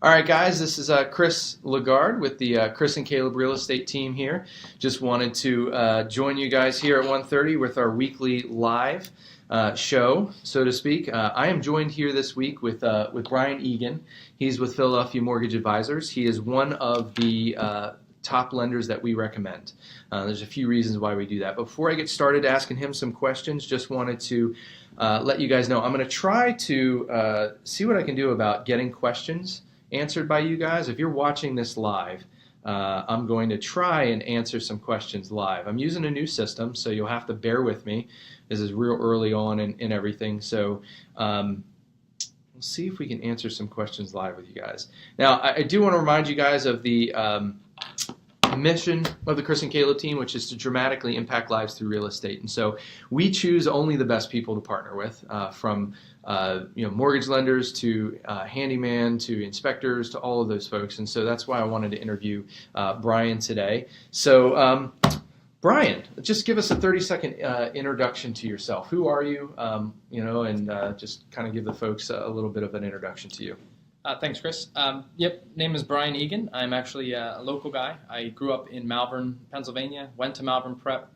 All right, guys, this is Chris Lagarde with the Chris and Caleb Real Estate team here. Just wanted to join you guys here at 1:30 with our weekly live show, so to speak. I am joined here this week with Brian Egan. He's with Philadelphia Mortgage Advisors. He is one of the top lenders that we recommend. There's a few reasons why we do that. But before I get started asking him some questions, just wanted to let you guys know I'm going to try to see what I can do about getting questions answered by you guys. If you're watching this live, I'm going to try and answer some questions live. I'm using a new system, so you'll have to bear with me. This is real early on in everything, so we'll see if we can answer some questions live with you guys. Now, I do want to remind you guys of the mission of the Chris and Caleb team, which is to dramatically impact lives through real estate. And so we choose only the best people to partner with, from mortgage lenders to handyman to inspectors to all of those folks. And so that's why I wanted to interview Brian today. So Brian, just give us a 30-second introduction to yourself. Who are you? And just kind of give the folks a little bit of an introduction to you. Thanks, Chris. Name is Brian Egan. I'm actually a local guy. I grew up in Malvern, Pennsylvania, went to Malvern Prep,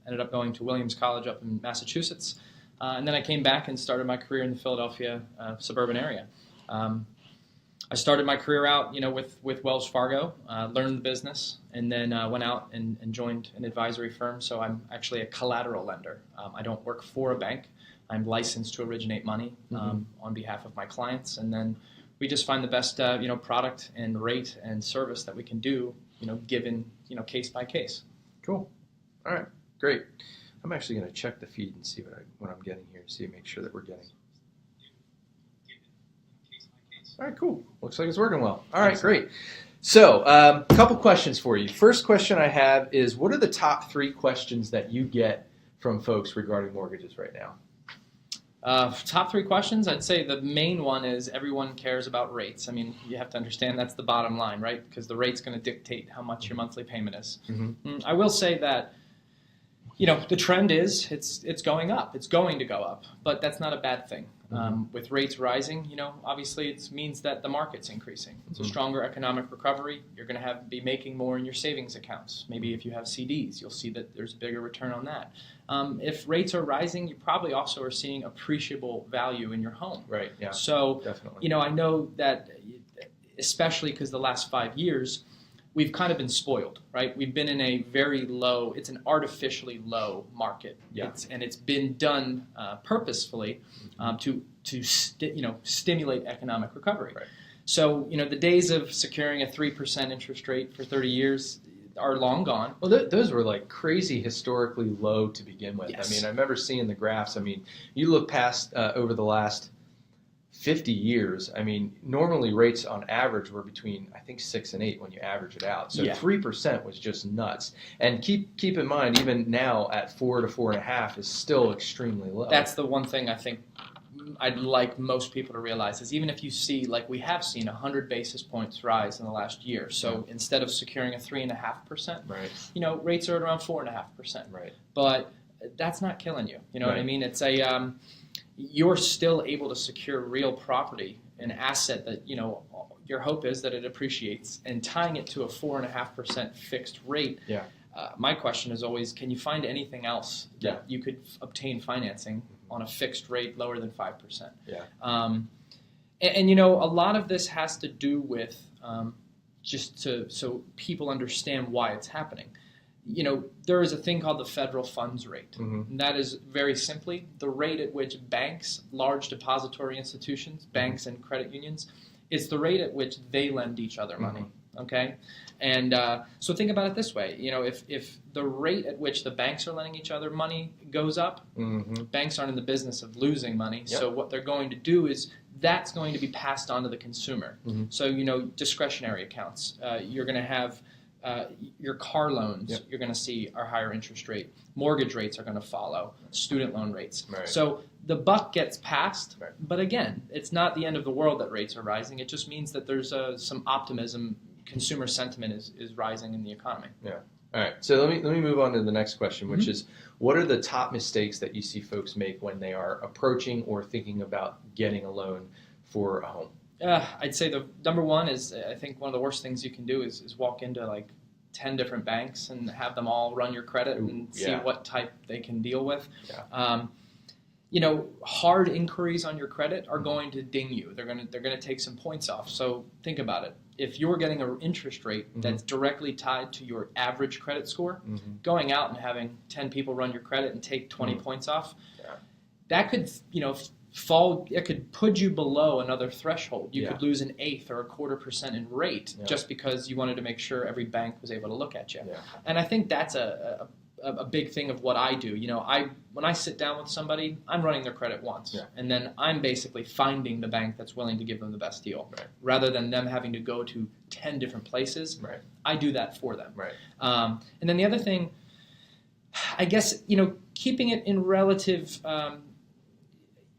ended up going to Williams College up in Massachusetts, and then I came back and started my career in the Philadelphia suburban area. I started my career out, with Wells Fargo, learned the business, and then went out and joined an advisory firm. So I'm actually a collateral lender. I don't work for a bank. I'm licensed to originate money on behalf of my clients, and then we just find the best, product and rate and service that we can do, given, case by case. Cool. All right. Great. I'm actually going to check the feed and see what I'm getting here. Make sure that we're getting. All right. Cool. Looks like it's working well. All right. Great. So, a couple questions for you. First question I have is, what are the top 3 questions that you get from folks regarding mortgages right now? Top 3 questions, I'd say the main one is everyone cares about rates. I mean, you have to understand that's the bottom line, right? Because the rate's going to dictate how much your monthly payment is. I will say that, the trend is it's going up. It's going to go up, but that's not a bad thing. With rates rising, obviously it means that the market's increasing. It's a stronger economic recovery. You're going to be making more in your savings accounts. Maybe if you have CDs, you'll see that there's a bigger return on that. If rates are rising, you probably also are seeing appreciable value in your home. Right, yeah. So, definitely. I know that, especially because the last 5 years, we've kind of been spoiled, right? We've been in a very low, it's an artificially low market. Yeah. It's been done purposefully to stimulate economic recovery. Right. So, the days of securing a 3% interest rate for 30 years are long gone. Well, those were like crazy historically low to begin with. Yes. I mean, I remember seeing the graphs. I mean, you look past over the last 50 years, I mean, normally rates on average were between, I think, 6 and 8 when you average it out. So 3% was just nuts. And keep in mind, even now at 4 to 4.5 is still extremely low. That's the one thing I think I'd like most people to realize is even if you see, like we have seen, 100 basis points rise in the last year. So instead of securing a 3.5%, right. Rates are at around 4.5%. Right. But that's not killing you. You know what I mean? It's you're still able to secure real property, an asset that, your hope is that it appreciates, and tying it to a 4.5% fixed rate. Yeah. My question is always, can you find anything else that you could obtain financing on a fixed rate lower than 5%? Yeah. A lot of this has to do with so people understand why it's happening. There is a thing called the federal funds rate. And that is very simply the rate at which banks, large depository institutions, banks and credit unions, it's the rate at which they lend each other money. Okay? And so think about it this way. If the rate at which the banks are lending each other money goes up, banks aren't in the business of losing money. Yep. So what they're going to do is that's going to be passed on to the consumer. So, discretionary accounts. You're going to have your car loans, you're going to see our higher interest rate. Mortgage rates are going to follow. Student loan rates. Right. So the buck gets passed, but again, it's not the end of the world that rates are rising. It just means that there's some optimism. Consumer sentiment is rising in the economy. Yeah. All right. So let me move on to the next question, which is, what are the top mistakes that you see folks make when they are approaching or thinking about getting a loan for a home? I'd say the number one is, I think one of the worst things you can do is walk into like 10 different banks and have them all run your credit and see what type they can deal with. Yeah. Hard inquiries on your credit are going to ding you. They're going to take some points off. So think about it. If you're getting an interest rate that's directly tied to your average credit score, going out and having 10 people run your credit and take 20 points off, that could, it could put you below another threshold. You could lose an eighth or a 0.25% in rate just because you wanted to make sure every bank was able to look at you. Yeah. And I think that's a big thing of what I do. When I sit down with somebody, I'm running their credit once, and then I'm basically finding the bank that's willing to give them the best deal, rather than them having to go to 10 different places. Right. I do that for them. Right. And then the other thing, I guess, keeping it in relative.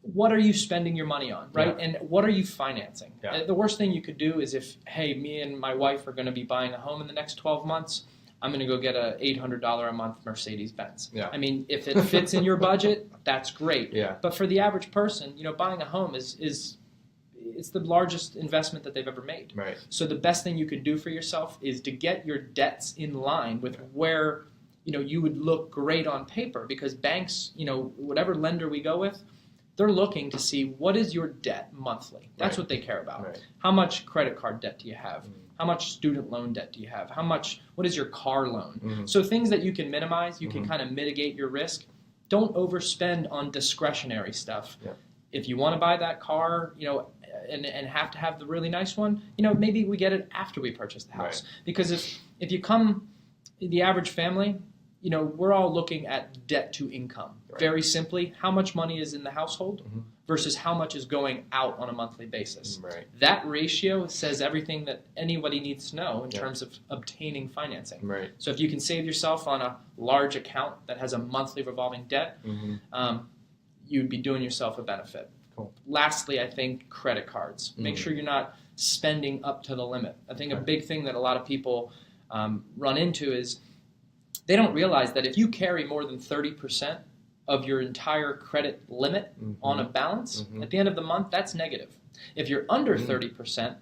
What are you spending your money on, right? Yeah. And what are you financing? Yeah. The worst thing you could do is if, hey, me and my wife are going to be buying a home in the next 12 months, I'm going to go get a $800 a month Mercedes-Benz. Yeah. I mean, if it fits in your budget, that's great. Yeah. But for the average person, buying a home is it's the largest investment that they've ever made. Right. So the best thing you could do for yourself is to get your debts in line with where, you would look great on paper, because banks, whatever lender we go with, they're looking to see what is your debt monthly. That's what they care about. Right. How much credit card debt do you have? How much student loan debt do you have? What is your car loan? So things that you can minimize, you can kind of mitigate your risk. Don't overspend on discretionary stuff. Yeah. If you want to buy that car, and have to have the really nice one, maybe we get it after we purchase the house. Right. Because if you come, the average family, we're all looking at debt to income. Right. Very simply, how much money is in the household versus how much is going out on a monthly basis. Right. That ratio says everything that anybody needs to know in terms of obtaining financing. Right. So if you can save yourself on a large account that has a monthly revolving debt, you'd be doing yourself a benefit. Cool. Lastly, I think credit cards. Make sure you're not spending up to the limit. I think a big thing that a lot of people run into is they don't realize that if you carry more than 30% of your entire credit limit on a balance, at the end of the month, that's negative. If you're under 30%,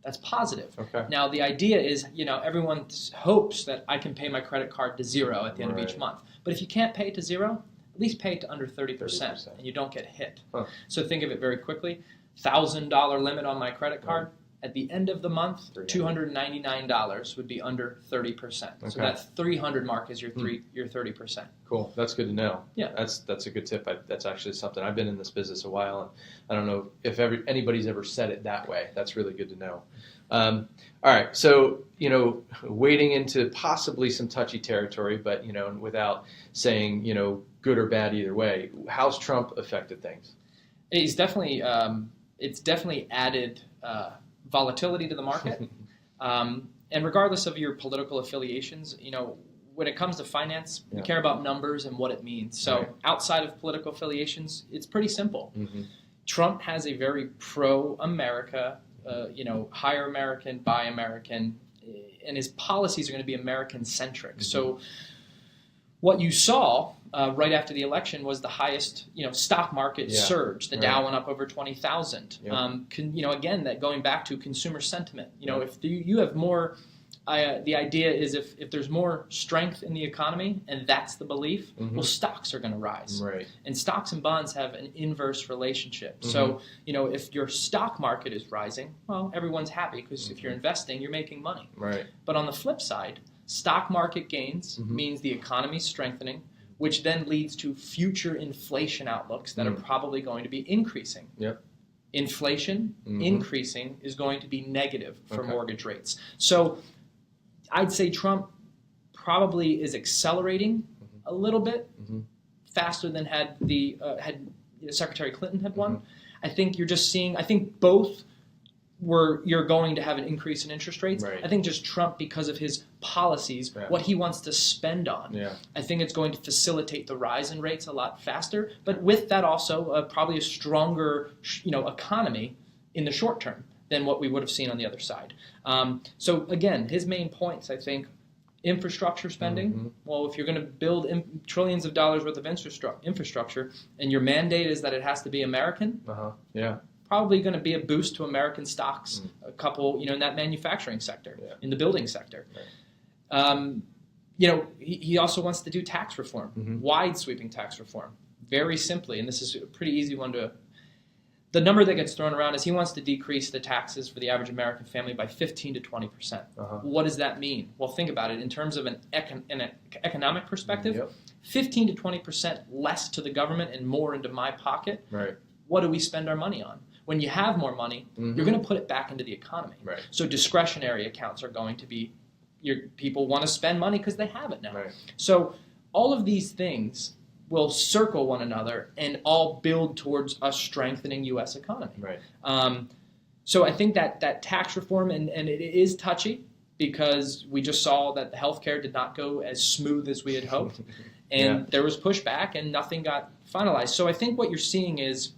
that's positive. Okay. Now, the idea is, everyone hopes that I can pay my credit card to zero at the end of each month. But if you can't pay it to zero, at least pay it to under 30%, and you don't get hit. Huh. So think of it very quickly. $1,000 limit on my credit card. At the end of the month, $299 would be under 30%. Okay. So that 300 mark is your 30%. Cool. That's good to know. Yeah. That's a good tip. That's actually something. I've been in this business a while, and I don't know if anybody's ever said it that way. That's really good to know. All right. So, wading into possibly some touchy territory, but, without saying, good or bad either way, how's Trump affected things? It's definitely added volatility to the market. And regardless of your political affiliations, when it comes to finance, we care about numbers and what it means. So outside of political affiliations, it's pretty simple. Trump has a very pro-America, hire American, buy American, and his policies are going to be American-centric. So what you saw right after the election was the highest, stock market surge. The Dow went up over 20,000. Yep. Again, that going back to consumer sentiment. If you have more, the idea is if there's more strength in the economy, and that's the belief, well, stocks are going to rise. Right. And stocks and bonds have an inverse relationship. So, if your stock market is rising, well, everyone's happy because if you're investing, you're making money. Right. But on the flip side, stock market gains means the economy's strengthening, which then leads to future inflation outlooks that are probably going to be increasing. Yep. Inflation increasing is going to be negative for mortgage rates. So I'd say Trump probably is accelerating a little bit faster than had Secretary Clinton had won. I think you're just seeing, both you're going to have an increase in interest rates. Right. I think just Trump, because of his policies, what he wants to spend on, I think it's going to facilitate the rise in rates a lot faster. But with that also probably a stronger economy in the short term than what we would have seen on the other side. So again, his main points, I think, infrastructure spending. Well, if you're going to build trillions of dollars worth of infrastructure and your mandate is that it has to be American, probably going to be a boost to American stocks, a couple, in that manufacturing sector, in the building sector. Right. He also wants to do tax reform, wide sweeping tax reform, very simply. And this is a pretty easy one the number that gets thrown around is he wants to decrease the taxes for the average American family by 15 to 20%. What does that mean? Well, think about it. In terms of an economic perspective, 15 to 20% less to the government and more into my pocket. Right. What do we spend our money on? When you have more money, you're going to put it back into the economy. Right. So discretionary accounts are going to be, people want to spend money because they have it now. Right. So all of these things will circle one another and all build towards a strengthening U.S. economy. Right. So I think that tax reform, and it is touchy because we just saw that the healthcare did not go as smooth as we had hoped. And there was pushback and nothing got finalized. So I think what you're seeing is,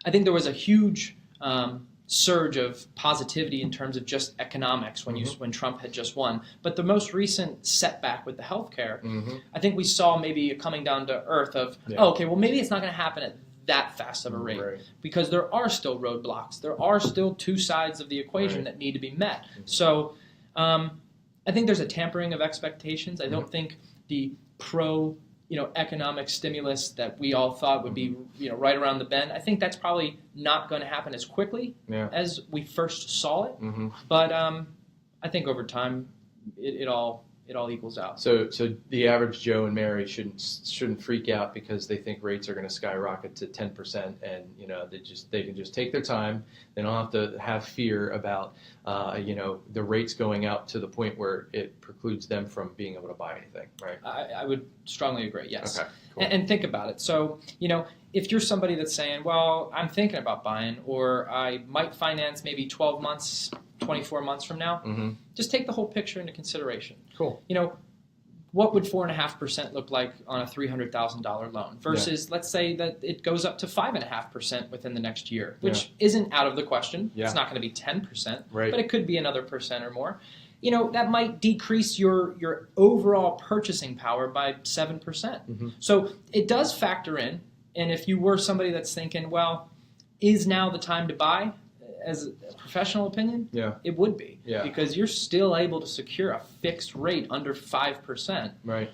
I think there was a huge surge of positivity in terms of just economics when Trump had just won. But the most recent setback with the healthcare, I think we saw maybe a coming down to earth of, maybe it's not going to happen at that fast of a rate because there are still roadblocks. There are still two sides of the equation that need to be met. So I think there's a tampering of expectations. I don't think the economic stimulus that we all thought would be, right around the bend. I think that's probably not going to happen as quickly as we first saw it. But I think over time, it all equals out. So the average Joe and Mary shouldn't freak out because they think rates are going to skyrocket to 10%, and they can just take their time. They don't have to have fear about the rates going out to the point where it precludes them from being able to buy anything. Right? I would strongly agree. Yes. Okay. Cool. And think about it. So if you're somebody that's saying, well, I'm thinking about buying, or I might finance maybe 12 months. 24 months from now, just take the whole picture into consideration. Cool. What would 4.5% look like on a $300,000 loan versus, let's say that it goes up to 5.5% within the next year, which isn't out of the question. Yeah. It's not going to be 10%, but it could be another percent or more. That might decrease your overall purchasing power by 7%. So it does factor in. And if you were somebody that's thinking, well, is now the time to buy? As a professional opinion, it would be. Because you're still able to secure a fixed rate under 5%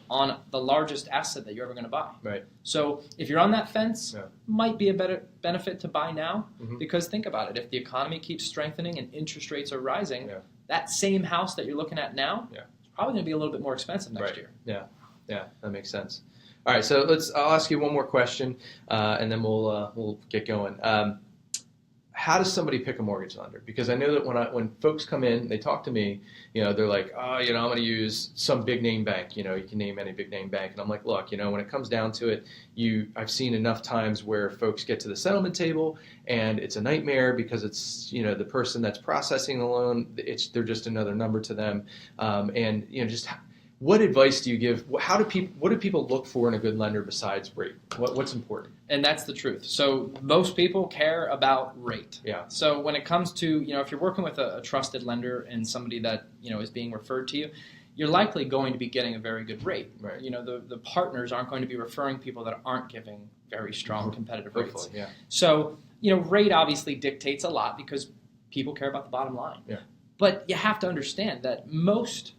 on the largest asset that you're ever going to buy. Right. So if you're on that fence, might be a better benefit to buy now because think about it. If the economy keeps strengthening and interest rates are rising, that same house that you're looking at now is probably going to be a little bit more expensive next year. Yeah, that makes sense. All right, so I'll ask you one more question, and then we'll get going. How does somebody pick a mortgage lender? Because I know that when folks come in, they talk to me, they're like, I'm going to use some big name bank. You can name any big name bank. And I'm like, look, when it comes down to it, I've seen enough times where folks get to the settlement table and it's a nightmare because it's, the person that's processing the loan, they're just another number to them. What advice do you give? What do people look for in a good lender besides rate? What's important? And that's the truth. So most people care about rate. Yeah. So when it comes to, if you're working with a trusted lender and somebody that, is being referred to you, you're likely going to be getting a very good rate. Right. The partners aren't going to be referring people that aren't giving very strong competitive rates. Yeah. So, rate obviously dictates a lot because people care about the bottom line. Yeah. But you have to understand that most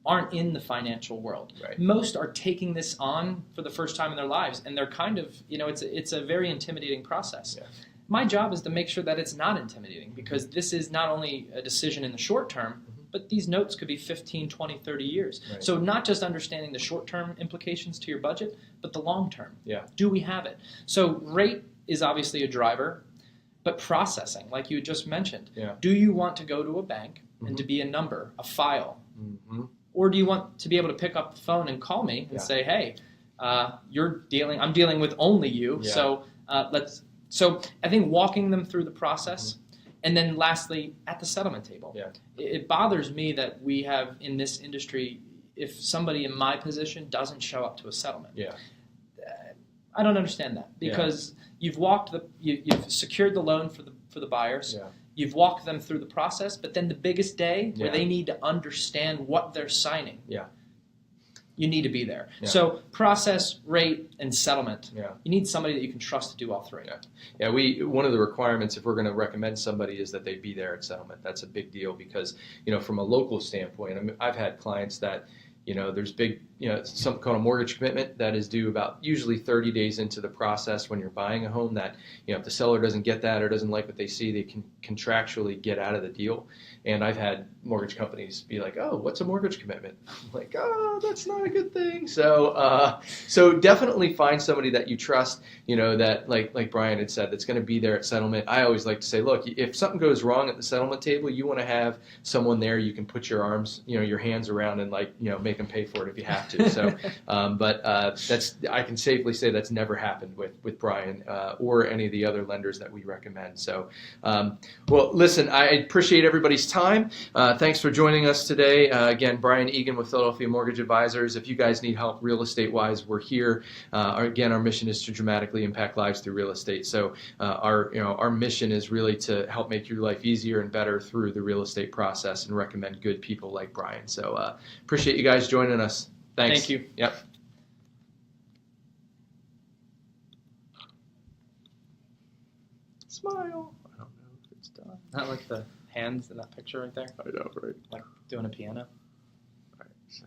aren't in the financial world. Right. Most are taking this on for the first time in their lives, and they're kind of, it's a very intimidating process. Yeah. My job is to make sure that it's not intimidating because this is not only a decision in the short term, but these notes could be 15, 20, 30 years. Right. So not just understanding the short-term implications to your budget, but the long-term. Yeah. Do we have it? So rate is obviously a driver, but processing, like you just mentioned. Yeah. Do you want to go to a bank and to be a number, a file? Or do you want to be able to pick up the phone and call me and say, hey, I'm dealing with only you. Yeah. So I think walking them through the process. And then lastly, at the settlement table. Yeah. It bothers me that we have in this industry, if somebody in my position doesn't show up to a settlement. Yeah. I don't understand that because you've secured the loan for the buyers. Yeah. You've walked them through the process, but then the biggest day where they need to understand what they're signing. Yeah. you need to be there. Yeah. So process, rate, and settlement. Yeah. You need somebody that you can trust to do all three. Yeah. One of the requirements if we're going to recommend somebody is that they be there at settlement. That's a big deal because, from a local standpoint, I've had clients that, there's big, something called a mortgage commitment that is due about usually 30 days into the process when you're buying a home that, if the seller doesn't get that or doesn't like what they see, they can contractually get out of the deal. And I've had mortgage companies be like, oh, what's a mortgage commitment? I'm like, oh, that's not a good thing. So definitely find somebody that you trust, that like Brian had said, that's going to be there at settlement. I always like to say, look, if something goes wrong at the settlement table, you want to have someone there you can put your arms, your hands around and make them pay for it if you have to. So, but I can safely say that's never happened with Brian or any of the other lenders that we recommend. So, well, listen, I appreciate everybody's time. Thanks for joining us today. Again, Brian Egan with Philadelphia Mortgage Advisors. If you guys need help real estate-wise, we're here. Our mission is to dramatically impact lives through real estate. So our mission is really to help make your life easier and better through the real estate process and recommend good people like Brian. So appreciate you guys joining us. Thanks. Thank you. Yep. Smile. I don't know if it's done. Not like the hands in that picture right there, I know, right? like doing a piano. Right. So.